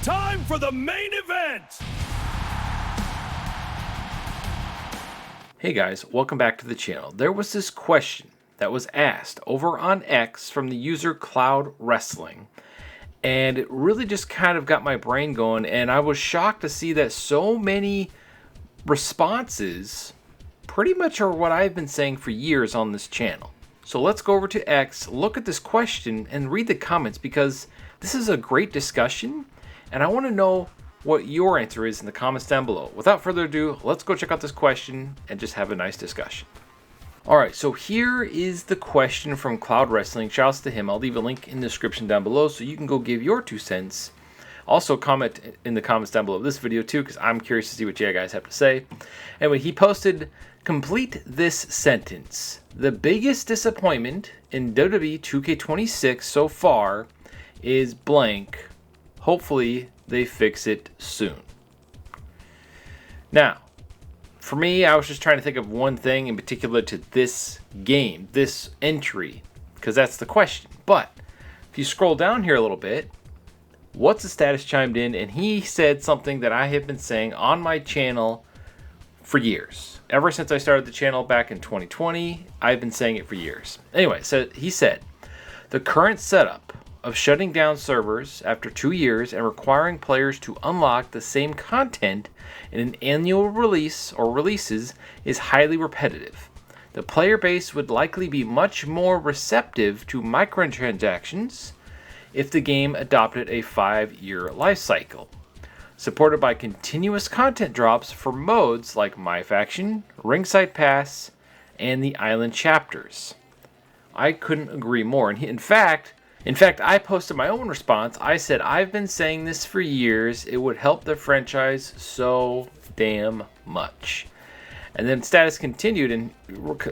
Time for the main event! Hey guys, welcome back to the channel. There was this question that was asked over on X from the user Cloud Wrestling, and it really just kind of got my brain going, and I was shocked to see that so many responses pretty much are what I've been saying for years on this channel. So let's go over to X, look at this question, and read the comments, because this is a great discussion, and I want to know what your answer is in the comments down below. Without further ado, let's go check out this question and just have a nice discussion. Alright, so here is the question from Cloud Wrestling. Shouts to him. I'll leave a link in the description down below so you can go give your 2 cents. Also comment in the comments down below this video too, because I'm curious to see what you guys have to say. Anyway, he posted, complete this sentence. The biggest disappointment in WWE 2K26 so far is blank. Hopefully they fix it soon. Now, for me, I was just trying to think of one thing in particular to this game, this entry, because that's the question. But if you scroll down here a little bit, What's the Status chimed in, and he said something that I have been saying on my channel for years. Ever since I started the channel back in 2020, I've been saying it for years. Anyway, so he said, the current setup of shutting down servers after 2 years and requiring players to unlock the same content in an annual release or releases is highly repetitive. The player base would likely be much more receptive to microtransactions if the game adopted a 5-year life cycle, supported by continuous content drops for modes like My Faction, Ringside Pass, and the Island chapters. I couldn't agree more. And in fact, I posted my own response. I said, I've been saying this for years. It would help the franchise so damn much. And then Status continued, and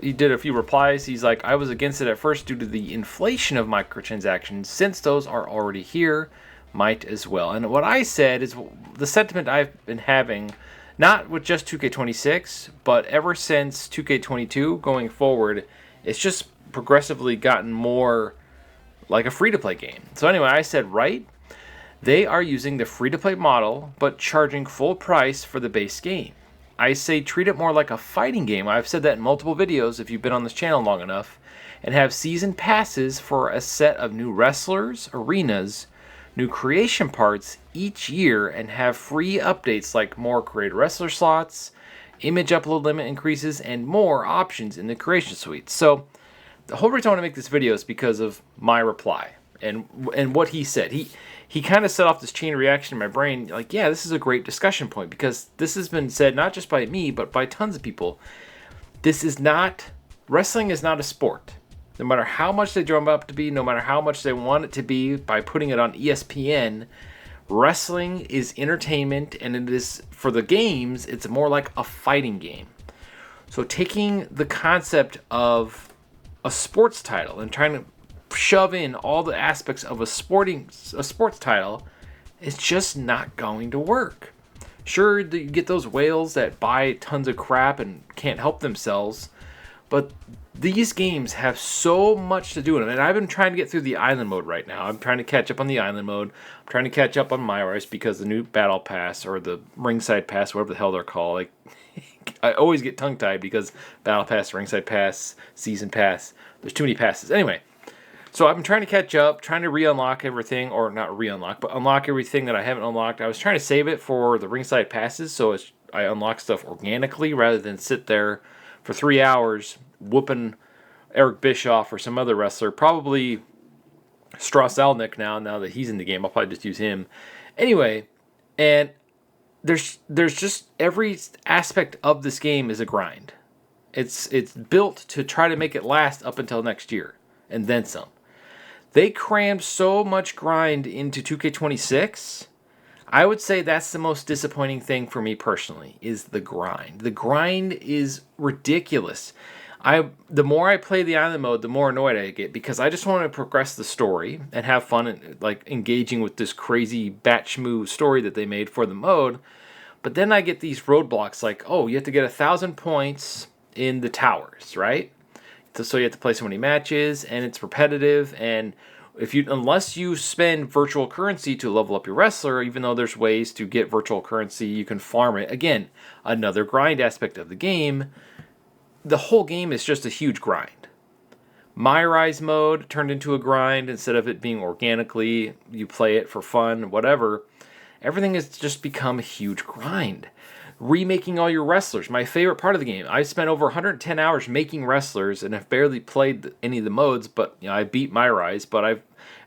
he did a few replies. He's like, I was against it at first due to the inflation of microtransactions. Since those are already here, might as well. And what I said is the sentiment I've been having, not with just 2K26, but ever since 2K22 going forward, it's just progressively gotten more like a free-to-play game. So anyway, I said, right, they are using the free-to-play model, but charging full price for the base game. I say treat it more like a fighting game. I've said that in multiple videos if you've been on this channel long enough, and have season passes for a set of new wrestlers, arenas, new creation parts each year, and have free updates like more created wrestler slots, image upload limit increases, and more options in the creation suite. So the whole reason I want to make this video is because of my reply and what he said. He kind of set off this chain reaction in my brain, like, yeah, this is a great discussion point, because this has been said not just by me, but by tons of people. Wrestling is not a sport. No matter how much they drum up to be, no matter how much they want it to be by putting it on ESPN, wrestling is entertainment, and it is, for the games, it's more like a fighting game. So taking the concept of a sports title and trying to shove in all the aspects of a sports title, it's just not going to work. Sure, you get those whales that buy tons of crap and can't help themselves, but these games have so much to do in them. And I've been trying to get through the island mode right now. I'm trying to catch up on the island mode. I'm trying to catch up on My Race because the new Battle Pass, or the Ringside Pass, whatever the hell they're called. Like, I always get tongue-tied because Battle Pass, Ringside Pass, Season Pass, there's too many passes. Anyway, so I've been trying to catch up, trying to re-unlock everything, or not re-unlock, but unlock everything that I haven't unlocked. I was trying to save it for the Ringside Passes, so I unlock stuff organically rather than sit there for 3 hours whooping Eric Bischoff or some other wrestler. Probably Strauss Alnick now that he's in the game. I'll probably just use him. Anyway, and there's just every aspect of this game is a grind. It's built to try to make it last up until next year, and then some. They crammed so much grind into 2K26. I would say that's the most disappointing thing for me personally, is the grind. The grind is ridiculous. The more I play the island mode, the more annoyed I get, because I just want to progress the story and have fun and like engaging with this crazy batshmoo story that they made for the mode. But then I get these roadblocks like, oh, you have to get 1,000 points in the towers, right? So you have to play so many matches, and it's repetitive. And Unless you spend virtual currency to level up your wrestler, even though there's ways to get virtual currency, you can farm it. Again, another grind aspect of the game. The whole game is just a huge grind. My Rise mode turned into a grind instead of it being organically, you play it for fun, whatever. Everything has just become a huge grind. Remaking all your wrestlers, my favorite part of the game. I spent over 110 hours making wrestlers and have barely played any of the modes, but I beat My Rise. But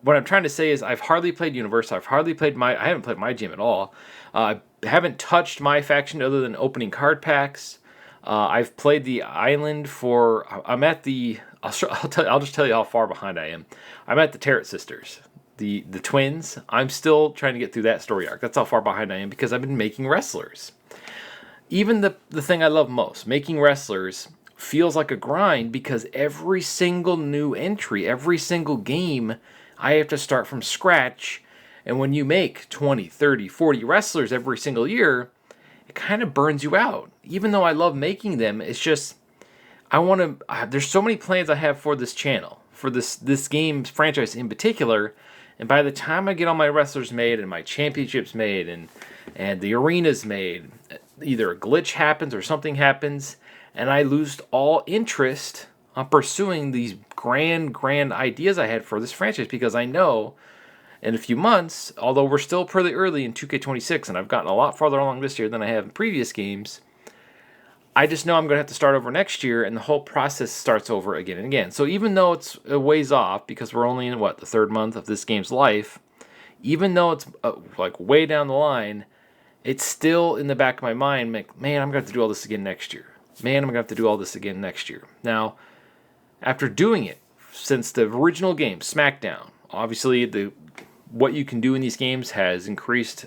what I'm trying to say is I've hardly played Universe. I haven't played my gym at all. I haven't touched my faction other than opening card packs. I've played the island I'm at the. I'll just tell you how far behind I am. I'm at the Tarot Sisters, the twins. I'm still trying to get through that story arc. That's how far behind I am because I've been making wrestlers. Even the thing I love most, making wrestlers, feels like a grind because every single new entry, every single game, I have to start from scratch. And when you make 20, 30, 40 wrestlers every single year, it kind of burns you out. Even though I love making them, it's just, there's so many plans I have for this channel, for this game's franchise in particular, and by the time I get all my wrestlers made and my championships made and the arenas made, either a glitch happens or something happens, and I lose all interest on pursuing these grand ideas I had for this franchise because I know in a few months, although we're still pretty early in 2K26 and I've gotten a lot farther along this year than I have in previous games, I just know I'm going to have to start over next year and the whole process starts over again and again. So even though it's a ways off because we're only in, the third month of this game's life, even though it's way down the line, it's still in the back of my mind, like, man, I'm going to have to do all this again next year. Man, I'm going to have to do all this again next year. Now, after doing it since the original game, SmackDown, obviously what you can do in these games has increased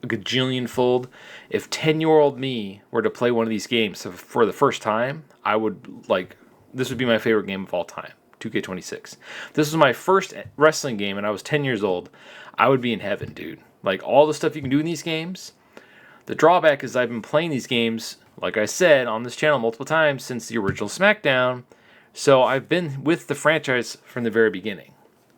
a gajillion-fold. If 10-year-old me were to play one of these games for the first time, this would be my favorite game of all time, 2K26. This was my first wrestling game, and I was 10 years old. I would be in heaven, dude. Like, all the stuff you can do in these games. The drawback is I've been playing these games, like I said, on this channel multiple times since the original SmackDown, so I've been with the franchise from the very beginning.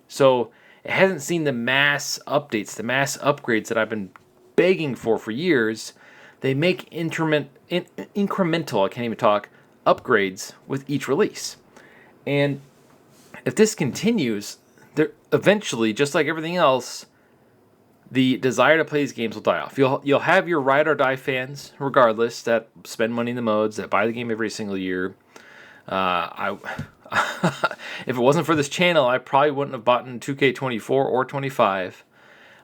So it hasn't seen the mass updates, the mass upgrades that I've been begging for years. They make incremental, I can't even talk, upgrades with each release. And if this continues, eventually, just like everything else, the desire to play these games will die off. You'll have your ride or die fans, regardless, that spend money in the modes, that buy the game every single year. If it wasn't for this channel, I probably wouldn't have bought in 2K24 or 25.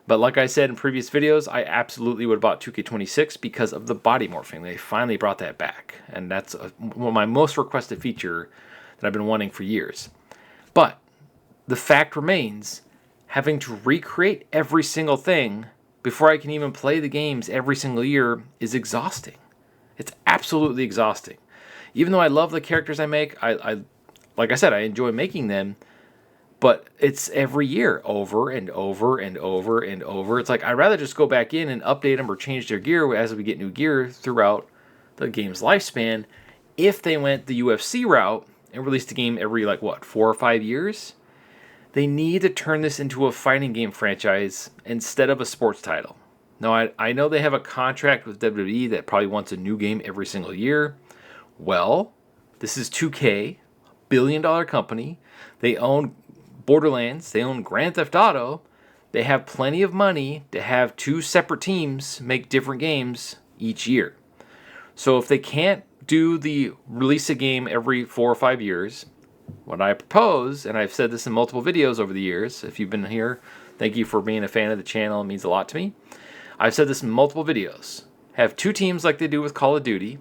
But like I said in previous videos, I absolutely would have bought 2K26 because of the body morphing. They finally brought that back. And that's one of my most requested feature that I've been wanting for years. But the fact remains, having to recreate every single thing before I can even play the games every single year is exhausting. It's absolutely exhausting. Even though I love the characters I make, like I said, I enjoy making them, but it's every year, over and over and over and over. It's like I'd rather just go back in and update them or change their gear as we get new gear throughout the game's lifespan. If they went the UFC route and released the game every, 4 or 5 years, they need to turn this into a fighting game franchise instead of a sports title. Now, I know they have a contract with WWE that probably wants a new game every single year. Well, this is 2K, billion-dollar company. They own Borderlands. They own Grand Theft Auto. They have plenty of money to have 2 separate teams make different games each year. So if they can't release a game every 4 or 5 years, what I propose, and I've said this in multiple videos over the years, if you've been here, thank you for being a fan of the channel. It means a lot to me. I've said this in multiple videos. Have 2 teams like they do with Call of Duty.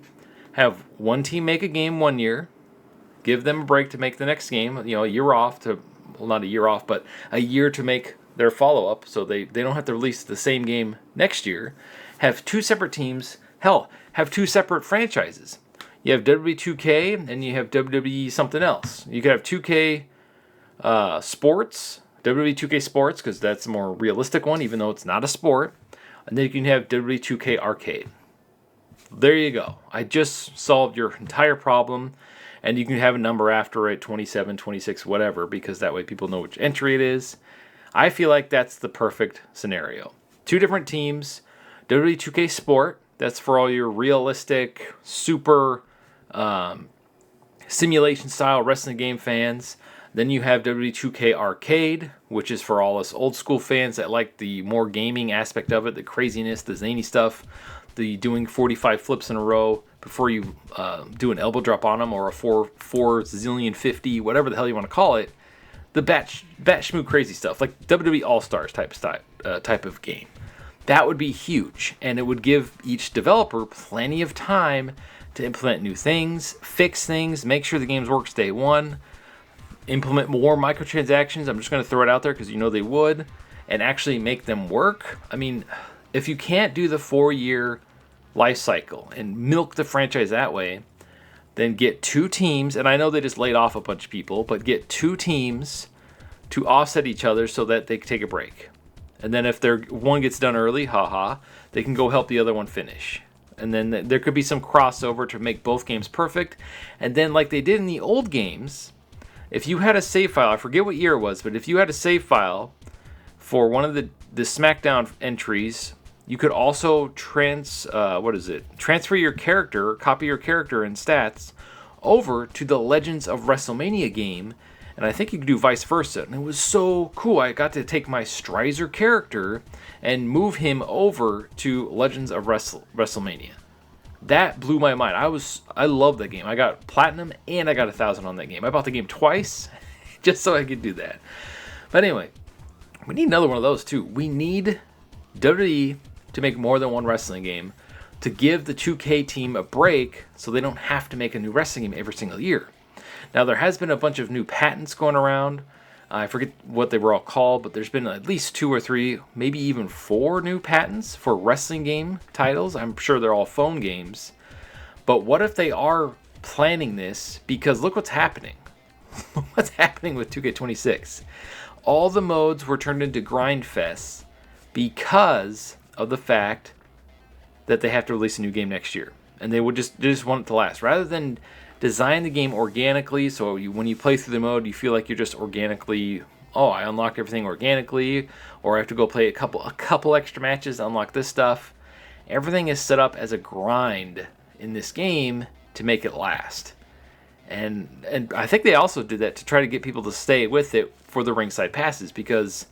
Have one team make a game 1 year. Give them a break to make the next game. A year off not a year off, but a year to make their follow-up so they don't have to release the same game next year. Have 2 separate teams. Hell, have 2 separate franchises. You have WWE 2K and you have WWE something else. You could have 2K Sports, WWE 2K Sports, because that's a more realistic one, even though it's not a sport. And then you can have WWE 2K Arcade. There you go. I just solved your entire problem. And you can have a number after it, 27, 26, whatever, because that way people know which entry it is. I feel like that's the perfect scenario. 2 different teams, WWE 2K Sport, that's for all your realistic, super simulation-style wrestling game fans. Then you have WWE 2K Arcade, which is for all us old-school fans that like the more gaming aspect of it, the craziness, the zany stuff, the doing 45 flips in a row before you do an elbow drop on them, or a 4 zillion 50, whatever the hell you want to call it. The bat shmoo crazy stuff, like WWE All-Stars type of game. That would be huge, and it would give each developer plenty of time to implement new things, fix things, make sure the games works day one, implement more microtransactions. I'm just going to throw it out there because you know they would, and actually make them work. I mean, if you can't do the 4-year life cycle and milk the franchise that way, then get 2 teams, and I know they just laid off a bunch of people, but get 2 teams to offset each other so that they can take a break. And then if one gets done early, they can go help the other one finish. And then there could be some crossover to make both games perfect. And then like they did in the old games, if you had a save file, I forget what year it was, but if you had a save file for one of the SmackDown entries, you could also transfer your character, copy your character and stats over to the Legends of WrestleMania game. And I think you could do vice versa. And it was so cool. I got to take my Strizer character and move him over to Legends of WrestleMania. That blew my mind. I love that game. I got platinum and I got 1,000 on that game. I bought the game twice just so I could do that. But anyway, we need another one of those too. We need WWE to make more than one wrestling game to give the 2K team a break so they don't have to make a new wrestling game every single year. Now, there has been a bunch of new patents going around. I forget what they were all called, but there's been at least 2 or 3, maybe even 4 new patents for wrestling game titles. I'm sure they're all phone games. But what if they are planning this? Because look what's happening. What's happening with 2K26? All the modes were turned into grind fests because of the fact that they have to release a new game next year. And they just want it to last. Rather than design the game organically, so when you play through the mode, you feel like you're just organically, I unlocked everything organically, or I have to go play a couple extra matches to unlock this stuff. Everything is set up as a grind in this game to make it last. And I think they also did that to try to get people to stay with it for the ringside passes, because,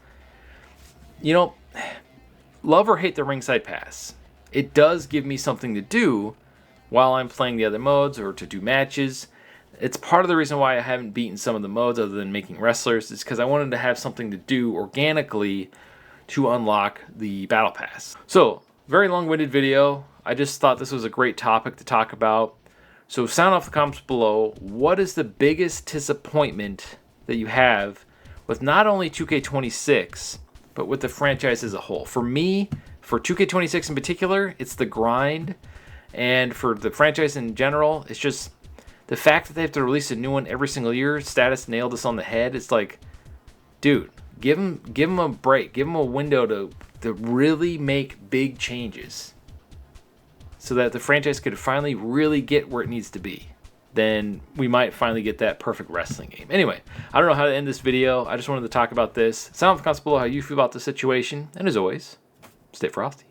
love or hate the ringside pass, it does give me something to do while I'm playing the other modes or to do matches. It's part of the reason why I haven't beaten some of the modes other than making wrestlers, is because I wanted to have something to do organically to unlock the battle pass. So, very long-winded video. I just thought this was a great topic to talk about. So sound off the comments below. What is the biggest disappointment that you have with not only 2K26, but with the franchise as a whole? For me, for 2K26 in particular, it's the grind. And for the franchise in general, it's just the fact that they have to release a new one every single year. Status nailed us on the head. It's like, dude, give them a break. Give them a window to really make big changes so that the franchise could finally really get where it needs to be. Then we might finally get that perfect wrestling game. Anyway, I don't know how to end this video. I just wanted to talk about this. Sound off the comments below how you feel about the situation. And as always, stay frosty.